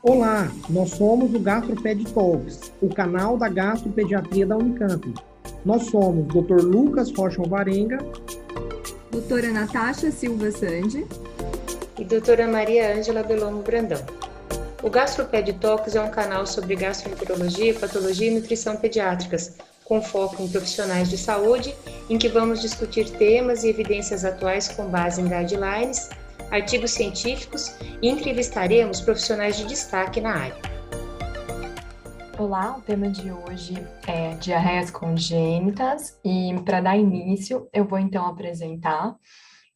Olá, nós somos o GastroPed Talks, o canal da gastropediatria da Unicamp. Nós somos Dr. Lucas Rocha Alvarenga, Doutora Natasha Silva Sandi e doutora Maria Ângela Belomo Brandão. O GastroPed Talks é um canal sobre gastroenterologia, patologia e nutrição pediátricas, com foco em profissionais de saúde, em que vamos discutir temas e evidências atuais com base em guidelines, artigos científicos e entrevistaremos profissionais de destaque na área. Olá, o tema de hoje é diarreias congênitas e para dar início eu vou então apresentar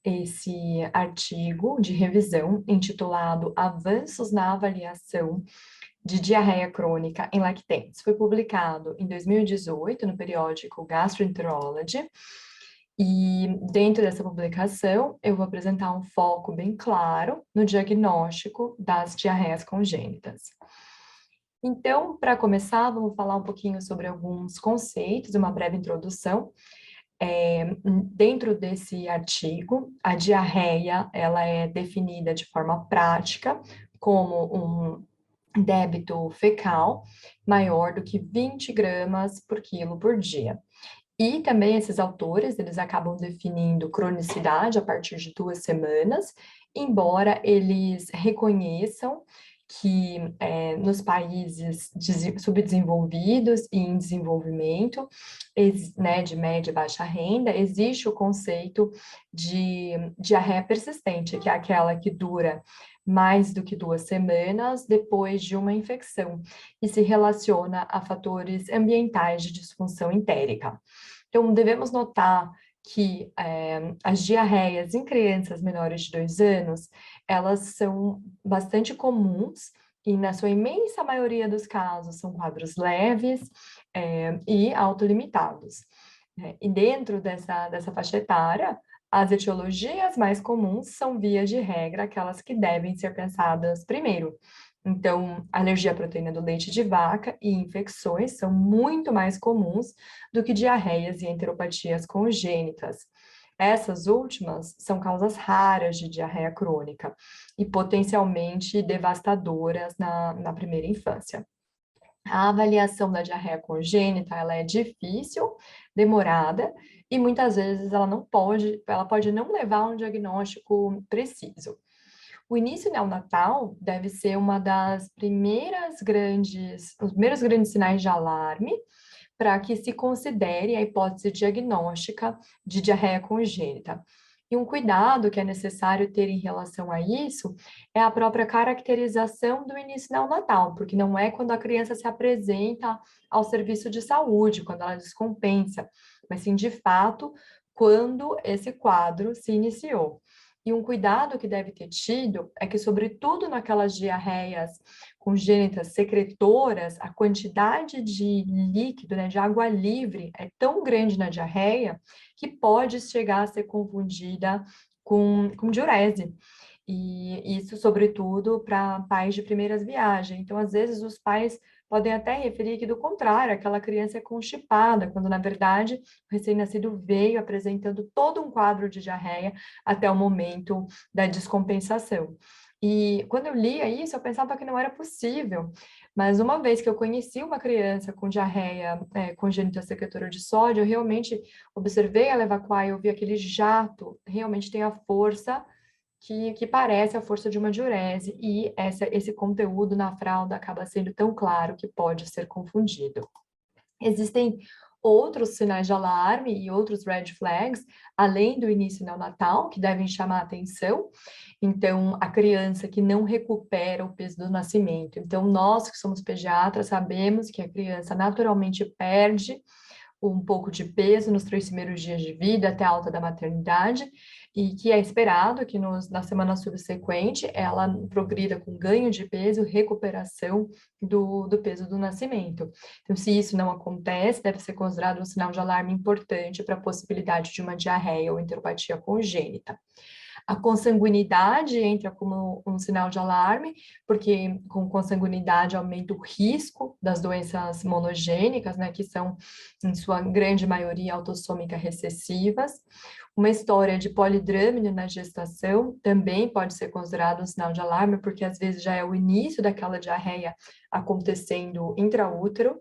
esse artigo de revisão intitulado Avanços na avaliação de diarreia crônica em lactentes. Foi publicado em 2018 no periódico Gastroenterology. E dentro dessa publicação, eu vou apresentar um foco bem claro no diagnóstico das diarreias congênitas. Então, para começar, vamos falar um pouquinho sobre alguns conceitos, uma breve introdução. Dentro desse artigo, a diarreia, ela é definida de forma prática como um débito fecal maior do que 20 gramas por quilo por dia. E também esses autores, eles acabam definindo cronicidade a partir de 2 semanas, embora eles reconheçam que nos países subdesenvolvidos e em desenvolvimento, né, de média e baixa renda, existe o conceito de diarreia persistente, que é aquela que dura mais do que 2 semanas depois de uma infecção e se relaciona a fatores ambientais de disfunção entérica. Então, devemos notar que as diarreias em crianças menores de 2 anos, elas são bastante comuns e, na sua imensa maioria dos casos, são quadros leves e autolimitados. E dentro dessa faixa etária, as etiologias mais comuns são, via de regra, aquelas que devem ser pensadas primeiro. Então, alergia à proteína do leite de vaca e infecções são muito mais comuns do que diarreias e enteropatias congênitas. Essas últimas são causas raras de diarreia crônica e potencialmente devastadoras na primeira infância. A avaliação da diarreia congênita, ela é difícil, demorada e muitas vezes ela pode não levar a um diagnóstico preciso. O início neonatal deve ser uma das os primeiros grandes sinais de alarme para que se considere a hipótese diagnóstica de diarreia congênita. E um cuidado que é necessário ter em relação a isso é a própria caracterização do início neonatal, porque não é quando a criança se apresenta ao serviço de saúde, quando ela descompensa, mas sim, de fato, quando esse quadro se iniciou. E um cuidado que deve ter tido é que, sobretudo naquelas diarreias congênitas secretoras, a quantidade de líquido, né, de água livre, é tão grande na diarreia que pode chegar a ser confundida com diurese. E isso, sobretudo, para pais de primeiras viagens. Então, às vezes, os pais podem até referir que, do contrário, aquela criança é constipada, quando, na verdade, o recém-nascido veio apresentando todo um quadro de diarreia até o momento da descompensação. E quando eu lia isso, eu pensava que não era possível, mas uma vez que eu conheci uma criança com diarreia congênita secretora de sódio, eu realmente observei ela evacuar e eu vi aquele jato, realmente tem a força que parece a força de uma diurese, e esse conteúdo na fralda acaba sendo tão claro que pode ser confundido. Existem outros sinais de alarme e outros red flags, além do início neonatal, que devem chamar a atenção. Então, a criança que não recupera o peso do nascimento. Então, nós que somos pediatras sabemos que a criança naturalmente perde um pouco de peso nos 3 primeiros dias de vida, até a alta da maternidade, e que é esperado que na semana subsequente ela progrida com ganho de peso, recuperação do peso do nascimento. Então, se isso não acontece, deve ser considerado um sinal de alarme importante para a possibilidade de uma diarreia ou enteropatia congênita. A consanguinidade entra como um sinal de alarme, porque com consanguinidade aumenta o risco das doenças monogênicas, né, que são, em sua grande maioria, autossômica recessivas. Uma história de polidrâmino na gestação também pode ser considerado um sinal de alarme, porque às vezes já é o início daquela diarreia acontecendo intraútero.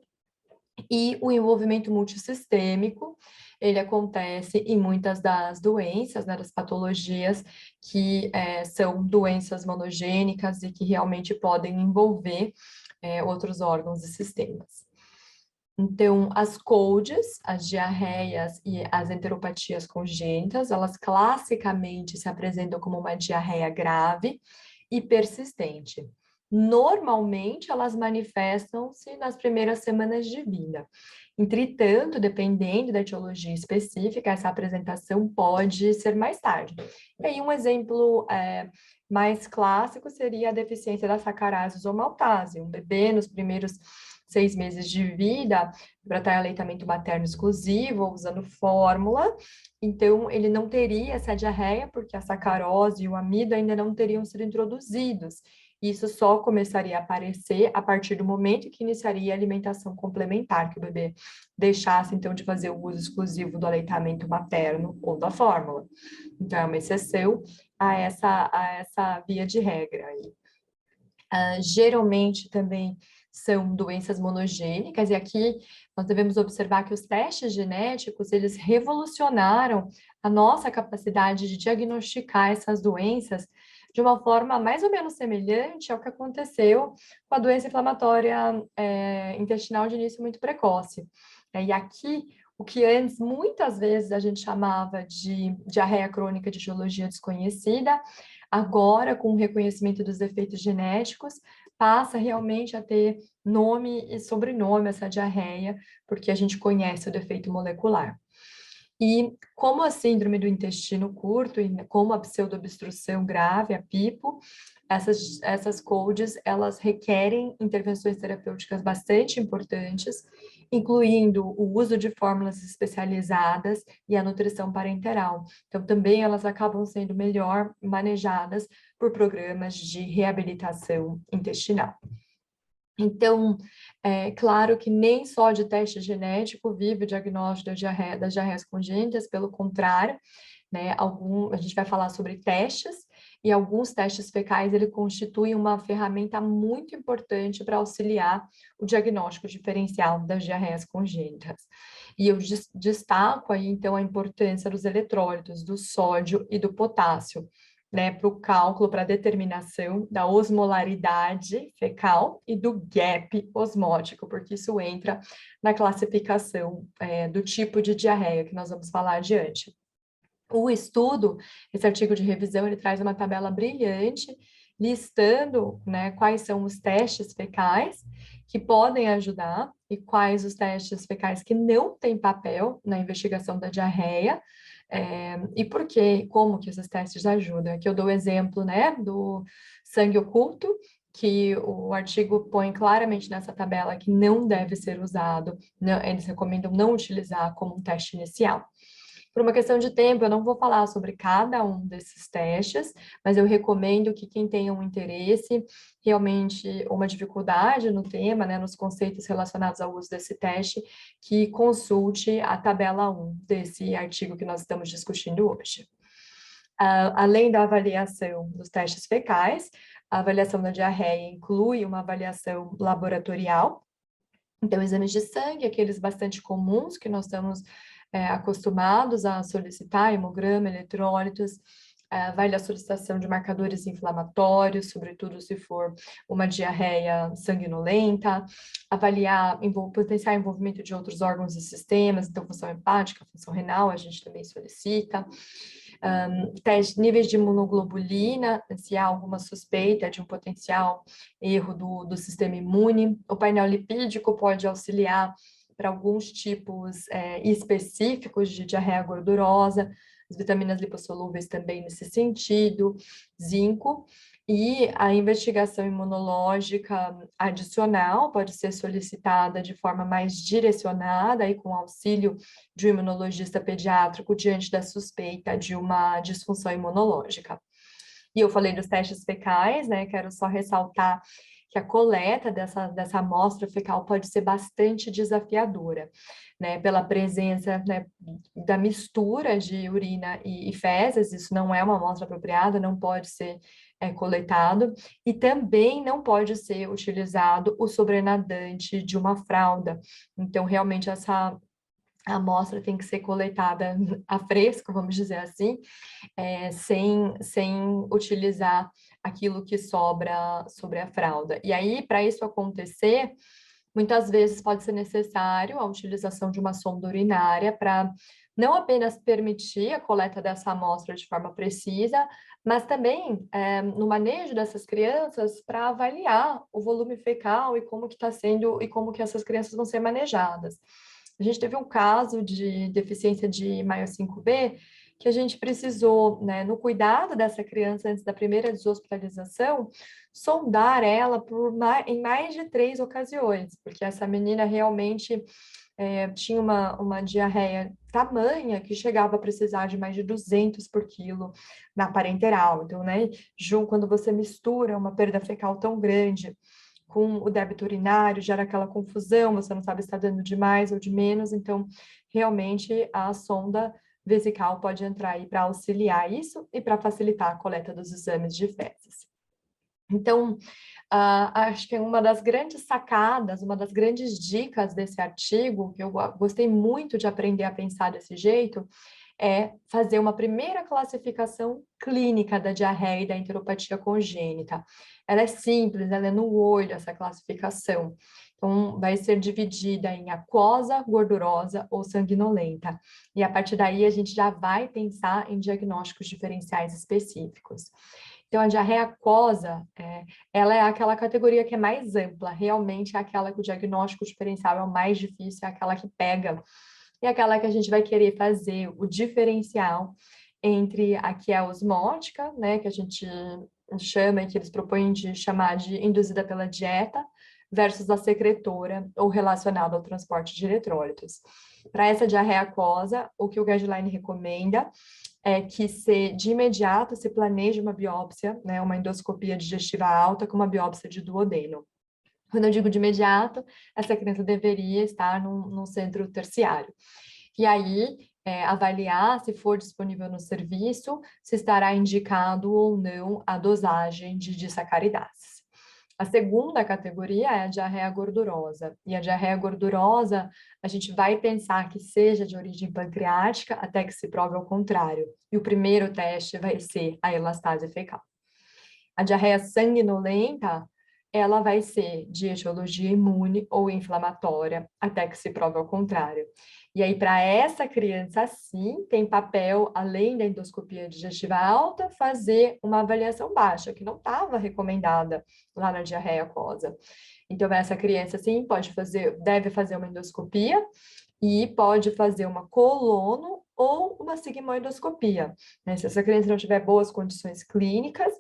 E o envolvimento multissistêmico, ele acontece em muitas das doenças, né, das patologias que são doenças monogênicas e que realmente podem envolver outros órgãos e sistemas. Então, as COLDs, as diarreias e as enteropatias congênitas, elas classicamente se apresentam como uma diarreia grave e persistente. Normalmente, elas manifestam-se nas primeiras semanas de vida. Entretanto, dependendo da etiologia específica, essa apresentação pode ser mais tarde. E aí, um exemplo mais clássico seria a deficiência da sacarase isomaltase. Um bebê nos primeiros 6 meses de vida, para estar em aleitamento materno exclusivo, ou usando fórmula, então ele não teria essa diarreia, porque a sacarose e o amido ainda não teriam sido introduzidos. Isso só começaria a aparecer a partir do momento que iniciaria a alimentação complementar, que o bebê deixasse, então, de fazer o uso exclusivo do aleitamento materno ou da fórmula. Então, é uma exceção a essa via de regra aí. Geralmente, também, são doenças monogênicas, e aqui nós devemos observar que os testes genéticos, eles revolucionaram a nossa capacidade de diagnosticar essas doenças de uma forma mais ou menos semelhante ao que aconteceu com a doença inflamatória intestinal de início muito precoce. E aqui, o que antes, muitas vezes, a gente chamava de diarreia crônica de etiologia desconhecida, agora, com o reconhecimento dos efeitos genéticos, passa realmente a ter nome e sobrenome essa diarreia, porque a gente conhece o defeito molecular. E como a síndrome do intestino curto e como a pseudoobstrução grave, a PIPO, essas COLDs, elas requerem intervenções terapêuticas bastante importantes, incluindo o uso de fórmulas especializadas e a nutrição parenteral. Então, também elas acabam sendo melhor manejadas por programas de reabilitação intestinal. Então, é claro que nem só de teste genético vive o diagnóstico das diarreias congênitas, pelo contrário, né, a gente vai falar sobre testes, e alguns testes fecais, ele constituem uma ferramenta muito importante para auxiliar o diagnóstico diferencial das diarreias congênitas. E eu destaco aí, então, a importância dos eletrólitos, do sódio e do potássio, né, para o cálculo, para a determinação da osmolaridade fecal e do gap osmótico, porque isso entra na classificação do tipo de diarreia que nós vamos falar adiante. O estudo, esse artigo de revisão, ele traz uma tabela brilhante, listando, né, quais são os testes fecais que podem ajudar e quais os testes fecais que não têm papel na investigação da diarreia, e por quê, como que esses testes ajudam. Aqui eu dou o exemplo, né, do sangue oculto, que o artigo põe claramente nessa tabela que não deve ser usado, eles recomendam não utilizar como um teste inicial. Por uma questão de tempo, eu não vou falar sobre cada um desses testes, mas eu recomendo que quem tenha um interesse, realmente uma dificuldade no tema, né, nos conceitos relacionados ao uso desse teste, que consulte a tabela 1 desse artigo que nós estamos discutindo hoje. Além da avaliação dos testes fecais, a avaliação da diarreia inclui uma avaliação laboratorial, então exames de sangue, aqueles bastante comuns que nós estamos acostumados a solicitar, hemograma, eletrólitos, vale a solicitação de marcadores inflamatórios, sobretudo se for uma diarreia sanguinolenta, avaliar potencial envolvimento de outros órgãos e sistemas, então função hepática, função renal, a gente também solicita. Níveis de imunoglobulina, se há alguma suspeita de um potencial erro do sistema imune. O painel lipídico pode auxiliar para alguns tipos específicos de diarreia gordurosa, as vitaminas lipossolúveis também nesse sentido, zinco, e a investigação imunológica adicional pode ser solicitada de forma mais direcionada e com auxílio de um imunologista pediátrico diante da suspeita de uma disfunção imunológica. E eu falei dos testes fecais, né, quero só ressaltar que a coleta dessa amostra fecal pode ser bastante desafiadora, né, pela presença, né, da mistura de urina e fezes. Isso não é uma amostra apropriada, não pode ser coletado, e também não pode ser utilizado o sobrenadante de uma fralda. Então, realmente, essa amostra tem que ser coletada a fresco, vamos dizer assim, sem utilizar aquilo que sobra sobre a fralda. E aí, para isso acontecer, muitas vezes pode ser necessário a utilização de uma sonda urinária para não apenas permitir a coleta dessa amostra de forma precisa, mas também no manejo dessas crianças para avaliar o volume fecal e como que está sendo e como que essas crianças vão ser manejadas. A gente teve um caso de deficiência de Maio 5B que a gente precisou, né, no cuidado dessa criança antes da primeira deshospitalização, sondar ela em mais de 3 ocasiões, porque essa menina realmente tinha uma diarreia tamanha que chegava a precisar de mais de 200 por quilo na parenteral. Então, né, quando você mistura uma perda fecal tão grande com o débito urinário, gera aquela confusão, você não sabe se está dando de mais ou de menos, então, realmente, a sonda vesical pode entrar aí para auxiliar isso e para facilitar a coleta dos exames de fezes. Então, acho que uma das grandes sacadas, uma das grandes dicas desse artigo, que eu gostei muito de aprender a pensar desse jeito, é fazer uma primeira classificação clínica da diarreia e da enteropatia congênita. Ela é simples, ela é no olho, essa classificação. Então, vai ser dividida em aquosa, gordurosa ou sanguinolenta. E a partir daí, a gente já vai pensar em diagnósticos diferenciais específicos. Então, a diarreia aquosa, ela é aquela categoria que é mais ampla, realmente é aquela que o diagnóstico diferencial é o mais difícil, é aquela que pega, e aquela que a gente vai querer fazer o diferencial entre a que é osmótica, né, que a gente chama e que eles propõem de chamar de induzida pela dieta, versus a secretora ou relacionada ao transporte de eletrólitos. Para essa diarreia aquosa, o que o guideline recomenda é que de imediato se planeje uma biópsia, né, uma endoscopia digestiva alta com uma biópsia de duodeno. Quando eu digo de imediato, essa criança deveria estar num centro terciário. E aí, avaliar se for disponível no serviço, se estará indicado ou não a dosagem de disacaridases. A segunda categoria é a diarreia gordurosa. E a diarreia gordurosa, a gente vai pensar que seja de origem pancreática até que se prove ao contrário. E o primeiro teste vai ser a elastase fecal. A diarreia sanguinolenta, ela vai ser de etiologia imune ou inflamatória, até que se prove ao contrário. E aí, para essa criança, sim, tem papel, além da endoscopia digestiva alta, fazer uma avaliação baixa, que não estava recomendada lá na diarreia aquosa. Então, essa criança, sim, deve fazer uma endoscopia e pode fazer uma colono ou uma sigmoidoscopia, né? Se essa criança não tiver boas condições clínicas,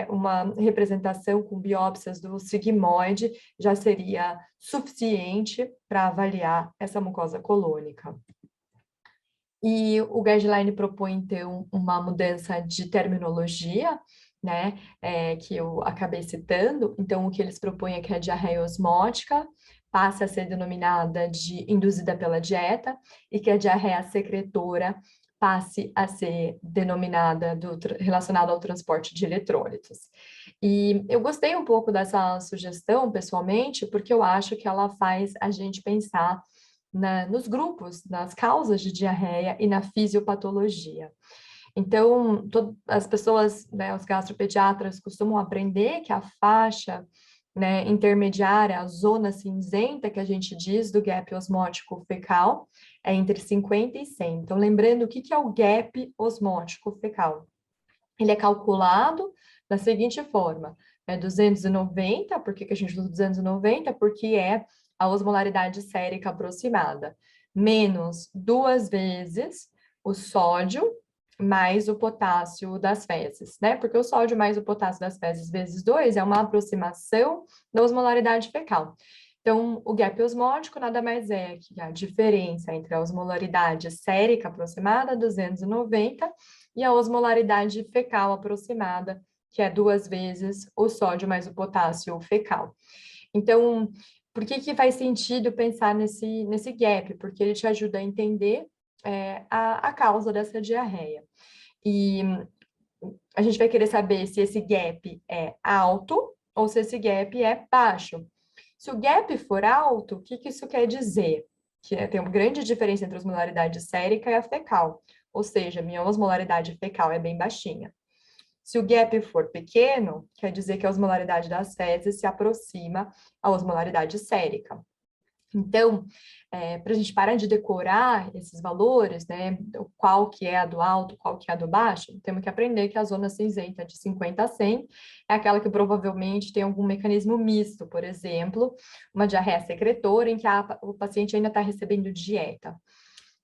uma representação com biópsias do sigmoide já seria suficiente para avaliar essa mucosa colônica. E o guideline propõe, então, uma mudança de terminologia, né, que eu acabei citando. Então, o que eles propõem é que a diarreia osmótica passe a ser denominada de induzida pela dieta e que a diarreia secretora passe a ser denominada relacionada ao transporte de eletrólitos. E eu gostei um pouco dessa sugestão, pessoalmente, porque eu acho que ela faz a gente pensar nos grupos, nas causas de diarreia e na fisiopatologia. Então, as pessoas, né, os gastropediatras costumam aprender que a faixa, né, intermediária, a zona cinzenta que a gente diz do gap osmótico fecal, é entre 50 e 100. Então, lembrando o que é o gap osmótico fecal. Ele é calculado da seguinte forma, 290, por que a gente usa 290? Porque é a osmolaridade sérica aproximada, menos 2 vezes o sódio mais o potássio das fezes, né? Porque o sódio mais o potássio das fezes vezes 2 é uma aproximação da osmolaridade fecal. Então, o gap osmótico nada mais é que a diferença entre a osmolaridade sérica aproximada, 290, e a osmolaridade fecal aproximada, que é 2 vezes o sódio mais o potássio fecal. Então, por que faz sentido pensar nesse gap? Porque ele te ajuda a entender a causa dessa diarreia. E a gente vai querer saber se esse gap é alto ou se esse gap é baixo. Se o gap for alto, o que isso quer dizer? Que tem uma grande diferença entre a osmolaridade sérica e a fecal, ou seja, minha osmolaridade fecal é bem baixinha. Se o gap for pequeno, quer dizer que a osmolaridade das fezes se aproxima à osmolaridade sérica. Então, para a gente parar de decorar esses valores, né, qual que é a do alto, qual que é a do baixo, temos que aprender que a zona cinzenta de 50 a 100 é aquela que provavelmente tem algum mecanismo misto, por exemplo, uma diarreia secretora em que o paciente ainda está recebendo dieta.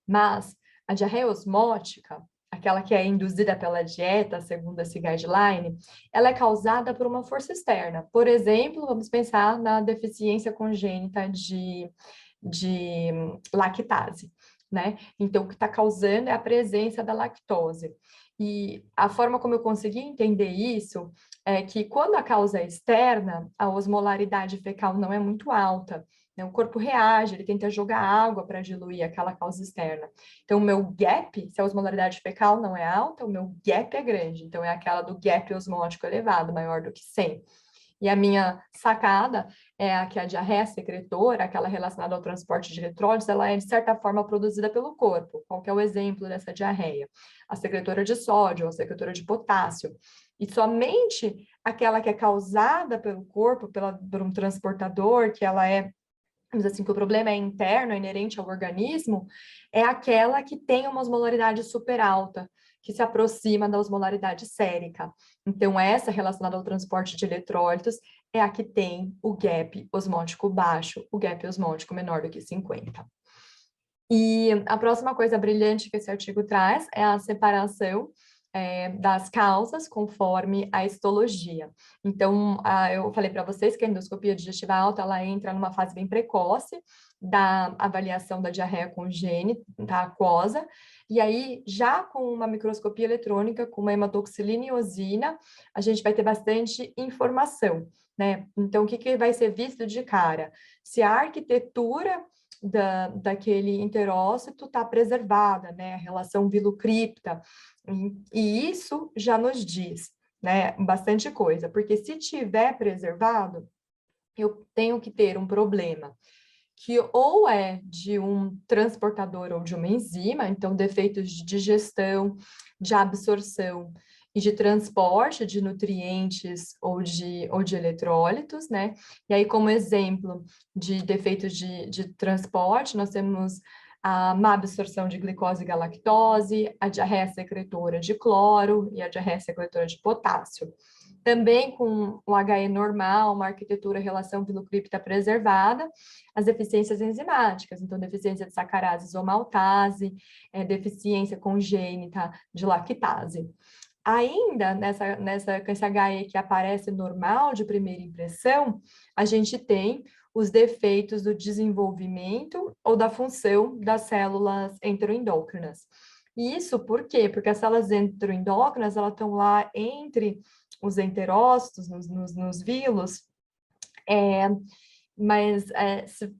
Mas a diarreia osmótica, aquela que é induzida pela dieta, segundo esse guideline, ela é causada por uma força externa. Por exemplo, vamos pensar na deficiência congênita de lactase, né? Então, o que está causando é a presença da lactose. E a forma como eu consegui entender isso é que quando a causa é externa, a osmolaridade fecal não é muito alta, né? O corpo reage, ele tenta jogar água para diluir aquela causa externa. Então, o meu gap, se a osmolaridade fecal não é alta, o meu gap é grande. Então, é aquela do gap osmótico elevado, maior do que 100. E a minha sacada é que a diarreia secretora, aquela relacionada ao transporte de eletrólitos, ela é, de certa forma, produzida pelo corpo. Qual que é o exemplo dessa diarreia? A secretora de sódio, a secretora de potássio. E somente aquela que é causada pelo corpo, por um transportador, que ela é, vamos dizer assim, que o problema é interno, é inerente ao organismo, é aquela que tem uma osmolaridade super alta, que se aproxima da osmolaridade sérica. Então, essa relacionada ao transporte de eletrólitos é a que tem o gap osmótico baixo, o gap osmótico menor do que 50. E a próxima coisa brilhante que esse artigo traz é a separação das causas conforme a histologia. Então, eu falei para vocês que a endoscopia digestiva alta, ela entra numa fase bem precoce da avaliação da diarreia congênita, da aquosa, e aí, já com uma microscopia eletrônica, com uma hematoxilina e eosina, a gente vai ter bastante informação, né? Então, o que vai ser visto de cara? Se a arquitetura daquele enterócito está preservada, né? A relação vilo-cripta, e isso já nos diz, né, bastante coisa, porque se tiver preservado, eu tenho que ter um problema que ou é de um transportador ou de uma enzima, então defeitos de digestão, de absorção e de transporte de nutrientes ou de eletrólitos, né? E aí, como exemplo de defeitos de transporte, nós temos a má absorção de glicose e galactose, a diarreia secretora de cloro e a diarreia secretora de potássio. Também com o HE normal, uma arquitetura relação vilo-cripta preservada, as deficiências enzimáticas, então deficiência de sacarase isomaltase, deficiência congênita de lactase. Ainda com esse HE que aparece normal de primeira impressão, a gente tem os defeitos do desenvolvimento ou da função das células enteroendócrinas. E isso por quê? Porque as células enteroendócrinas, elas estão lá entre os enterócitos, nos vilos, mas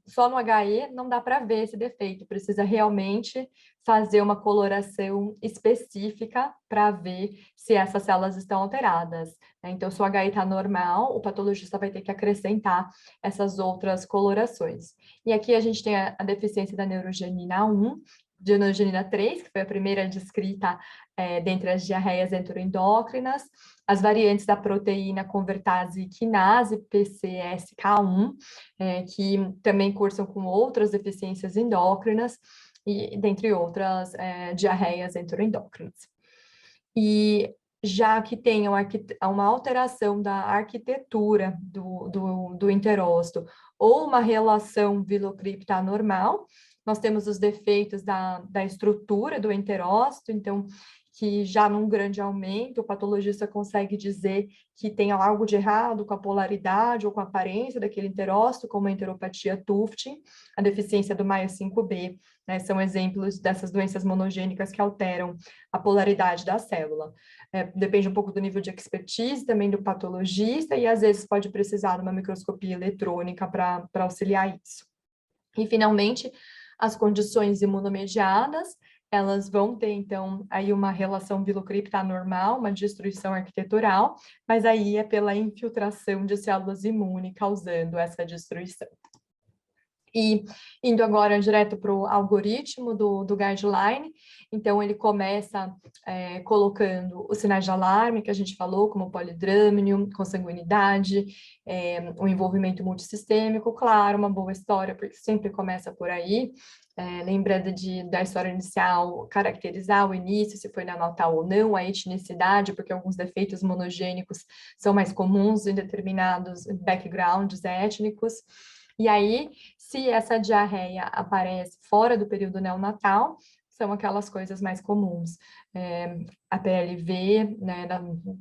só no HE não dá para ver esse defeito, precisa realmente fazer uma coloração específica para ver se essas células estão alteradas, né? Então, se o HE está normal, o patologista vai ter que acrescentar essas outras colorações. E aqui a gente tem a deficiência da neurogenina 1, de neurogenina 3, que foi a primeira descrita dentre as diarreias enteroendócrinas, as variantes da proteína convertase quinase, PCSK1, que também cursam com outras deficiências endócrinas, e dentre outras diarreias enteroendócrinas. E já que tem uma alteração da arquitetura do enterócito ou uma relação vilo-cripta anormal, nós temos os defeitos da estrutura do enterócito, então, que já num grande aumento, o patologista consegue dizer que tem algo de errado com a polaridade ou com a aparência daquele enterócito, como a enteropatia Tufting, a deficiência do Maia5B, né, são exemplos dessas doenças monogênicas que alteram a polaridade da célula. Depende um pouco do nível de expertise também do patologista e às vezes pode precisar de uma microscopia eletrônica para auxiliar isso. E, finalmente, as condições imunomediadas, elas vão ter, então, aí uma relação vilocripta anormal, uma destruição arquitetural, mas aí é pela infiltração de células imunes causando essa destruição. E indo agora direto para o algoritmo do guideline, então ele começa colocando os sinais de alarme que a gente falou, como polidrâmino, consanguinidade, o envolvimento multissistêmico, claro, uma boa história, porque sempre começa por aí, lembrando da história inicial, caracterizar o início, se foi neonatal ou não, a etnicidade, porque alguns defeitos monogênicos são mais comuns em determinados backgrounds étnicos. E aí, se essa diarreia aparece fora do período neonatal, são aquelas coisas mais comuns. A PLV, né,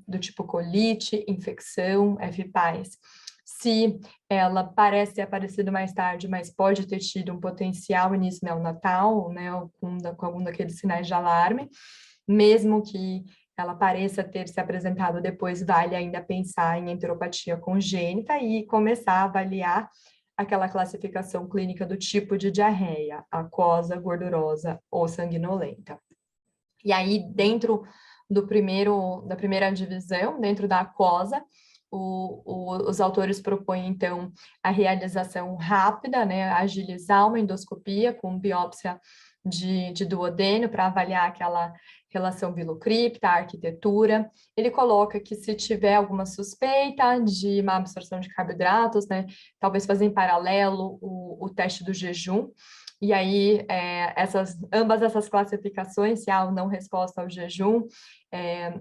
do tipo colite, infecção, FPAS. Se ela parece ter aparecido mais tarde, mas pode ter tido um potencial início neonatal, né, com algum daqueles sinais de alarme, mesmo que ela pareça ter se apresentado depois, vale ainda pensar em enteropatia congênita e começar a avaliar aquela classificação clínica do tipo de diarreia, aquosa, gordurosa ou sanguinolenta. E aí, dentro da primeira divisão, dentro da aquosa, os autores propõem, então, a realização rápida, né, agilizar uma endoscopia com biópsia de duodeno para avaliar aquela relação vilocripta, a arquitetura. Ele coloca que se tiver alguma suspeita de má absorção de carboidratos, né, talvez fazer em paralelo o teste do jejum, e aí ambas essas classificações, se há ou não resposta ao jejum,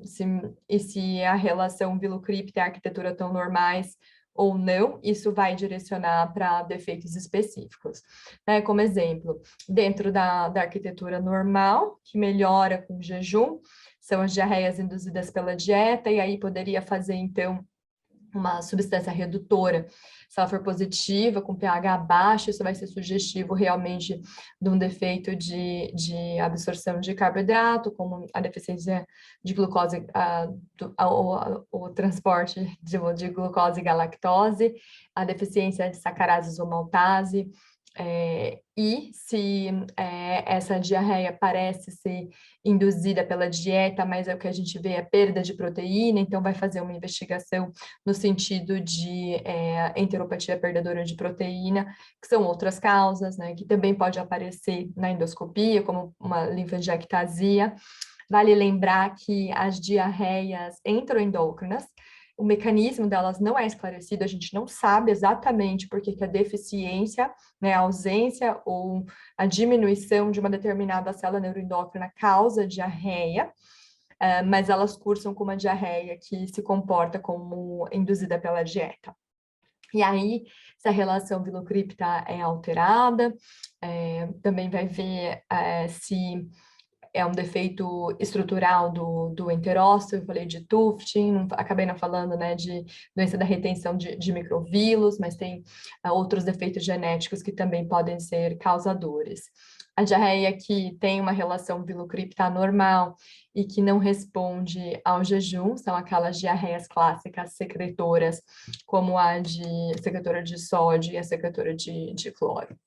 se a relação vilocripta e a arquitetura estão normais ou não, isso vai direcionar para defeitos específicos. Como exemplo, dentro da arquitetura normal, que melhora com o jejum, são as diarreias induzidas pela dieta, e aí poderia fazer, então, uma substância redutora. Se ela for positiva, com pH baixo, isso vai ser sugestivo realmente de um defeito de absorção de carboidrato, como a deficiência de glucose, o transporte de glucose e galactose, a deficiência de sacarases ou maltase, e se essa diarreia parece ser induzida pela dieta, mas o que a gente vê é perda de proteína, então vai fazer uma investigação no sentido de enteropatia perdedora de proteína, que são outras causas, né, que também pode aparecer na endoscopia, como uma linfangiectasia. Vale lembrar que as diarreias enteroendócrinas, o mecanismo delas não é esclarecido, a gente não sabe exatamente por que a deficiência, né, a ausência ou a diminuição de uma determinada célula neuroendócrina causa diarreia, mas elas cursam com uma diarreia que se comporta como induzida pela dieta. E aí, se a relação vilocripta é alterada, também vai ver se é um defeito estrutural do enterócito, eu falei de Tufting, acabei não falando, né, de doença da retenção de microvírus, mas tem outros defeitos genéticos que também podem ser causadores. A diarreia que tem uma relação vilocripta anormal e que não responde ao jejum, são aquelas diarreias clássicas secretoras, como a secretora de sódio e a secretora de cloro.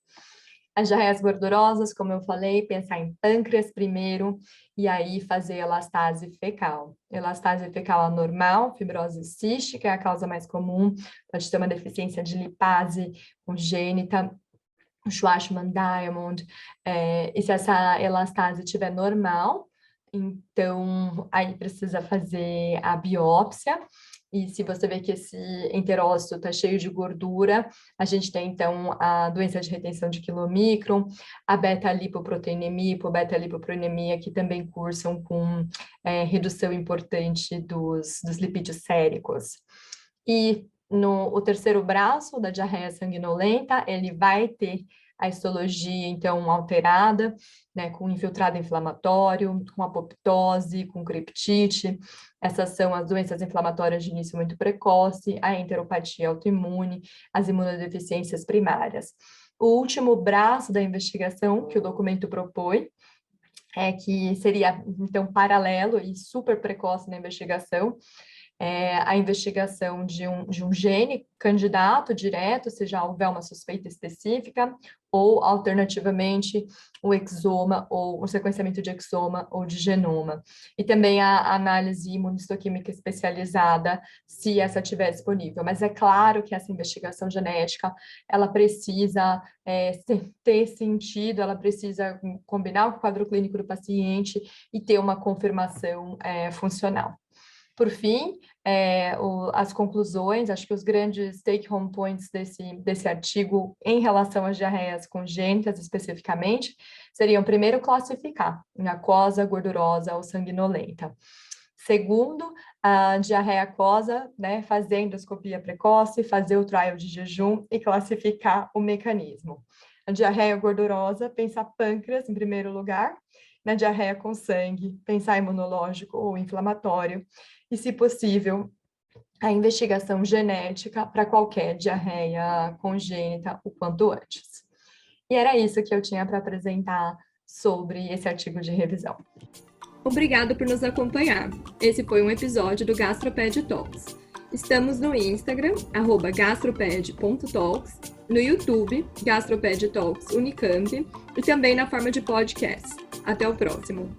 As diarreias gordurosas, como eu falei, pensar em pâncreas primeiro e aí fazer elastase fecal. Elastase fecal anormal, fibrose cística é a causa mais comum, pode ter uma deficiência de lipase congênita, o Schwarzman-Diamond, e se essa elastase estiver normal, então aí precisa fazer a biópsia. E se você vê que esse enterócito está cheio de gordura, a gente tem, então, a doença de retenção de quilomicron, a beta-lipoproteinemia e hipobeta-lipoproteinemia, que também cursam com redução importante dos lipídios séricos. E o terceiro braço da diarreia sanguinolenta, ele vai ter a histologia, então, alterada, né, com infiltrado inflamatório, com apoptose, com criptite. Essas são as doenças inflamatórias de início muito precoce, a enteropatia autoimune, as imunodeficiências primárias. O último braço da investigação que o documento propõe que seria, então, paralelo e super precoce na investigação, a investigação de um gene candidato direto, se já houver uma suspeita específica, ou, alternativamente, o exoma, ou o sequenciamento de exoma ou de genoma. E também a análise imunistoquímica especializada, se essa estiver disponível. Mas é claro que essa investigação genética, ela precisa ter sentido, ela precisa combinar com o quadro clínico do paciente e ter uma confirmação funcional. Por fim, as conclusões, acho que os grandes take-home points desse artigo em relação às diarreias congênitas especificamente, seriam, primeiro, classificar em aquosa, gordurosa ou sanguinolenta. Segundo, a diarreia aquosa, né, fazer a endoscopia precoce, fazer o trial de jejum e classificar o mecanismo. A diarreia gordurosa, pensar pâncreas em primeiro lugar. Na diarreia com sangue, pensar imunológico ou inflamatório. E, se possível, a investigação genética para qualquer diarreia congênita o quanto antes. E era isso que eu tinha para apresentar sobre esse artigo de revisão. Obrigada por nos acompanhar. Esse foi um episódio do GastroPed Talks. Estamos no Instagram, @gastroped.talks, no YouTube, GastroPed Talks Unicamp, e também na forma de podcast. Até o próximo!